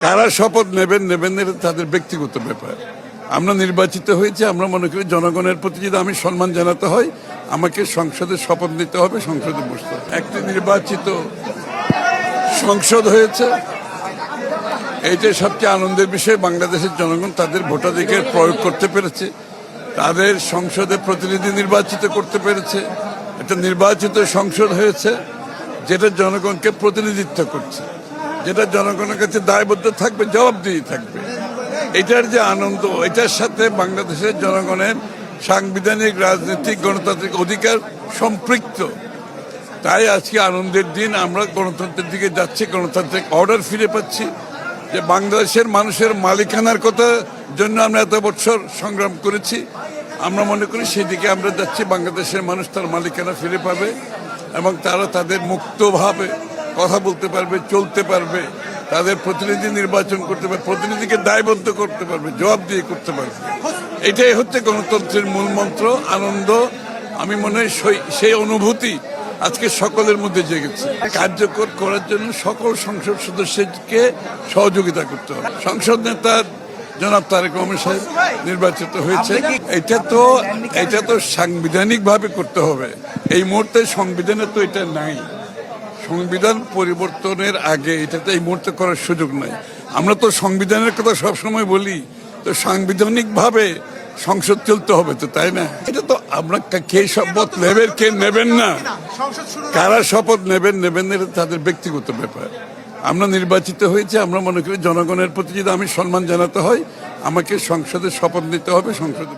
কারা শপথ নেবেন নেবেন এটা তাদের ব্যক্তিগত ব্যাপার। আমরা নির্বাচিত হয়েছে, আমরা মনে করি জনগণের প্রতি যদি আমি সম্মান জানাতে হয় আমাকে সংসদে শপথ নিতে হবে, সংসদে বসতে হবে। একটি নির্বাচিত সংসদ হয়েছে, এইটাই সবচেয়ে আনন্দের বিষয়। বাংলাদেশের জনগণ তাদের ভোটাধিকার প্রয়োগ করতে পেরেছে, তাদের সংসদে প্রতিনিধি নির্বাচিত করতে পেরেছে। একটা নির্বাচিত সংসদ হয়েছে যেটা জনগণকে প্রতিনিধিত্ব করছে, যেটা জনগণের কাছে দায়বদ্ধ থাকবে, জবাবদিহি থাকবে। এটার যে আনন্দ, এটার সাথে বাংলাদেশের জনগণের সাংবিধানিক, রাজনৈতিক, গণতান্ত্রিক অধিকার সম্পৃক্ত। তাই আজকে আনন্দের দিন। আমরা গণতন্ত্রের দিকে যাচ্ছি, গণতান্ত্রিক অর্ডার ফিরে পাচ্ছি। যে বাংলাদেশের মানুষের মালিকানার কথা জন্য আমরা এত বছর সংগ্রাম করেছি, আমরা মনে করি সেদিকে আমরা যাচ্ছি। বাংলাদেশের মানুষ তার মালিকানা ফিরে পাবে এবং তারা তাদের মুক্তভাবে কথা বলতে পারবে, চলতে পারবে, তাদের প্রতিনিধি নির্বাচন করতে পারবে, প্রতিনিধিকে দায়বদ্ধ করতে পারবে, জবাবদিহি করতে পারবে। এটাই হচ্ছে গণতন্ত্রের মূল মন্ত্র, আনন্দ। আমি মনে হয় সেই অনুভূতি আজকে সকলের মধ্যে জেগেছে। কার্যকর করার জন্য সকল সংসদ সদস্যকে সহযোগিতা করতে হবে। সংসদ নেতা জনাব তারেক রহমান সাহেব নির্বাচিত হয়েছে। এটা তো সাংবিধানিক ভাবে করতে হবে। এই মুহূর্তে সংবিধানে তো এটা নাই। সংবিধান পরিবর্তনের আগে এটাতে এই মুহূর্তে করার সুযোগ নাই। আমরা তো সংবিধানের কথা সবসময় বলি, তো সাংবিধানিক ভাবে সংসদ চলতে হবে তো, তাই না? এটা তো আমরা কে শপথ নেবেন, কে নেবেন না, কারা শপথ নেবেন নেবেন এটা তাদের ব্যক্তিগত ব্যাপার। আমরা নির্বাচিত হয়েছে, আমরা মনে করি জনগণের প্রতি যদি আমি সম্মান জানাতে হয় আমাকে সংসদে শপথ নিতে হবে, সংসদে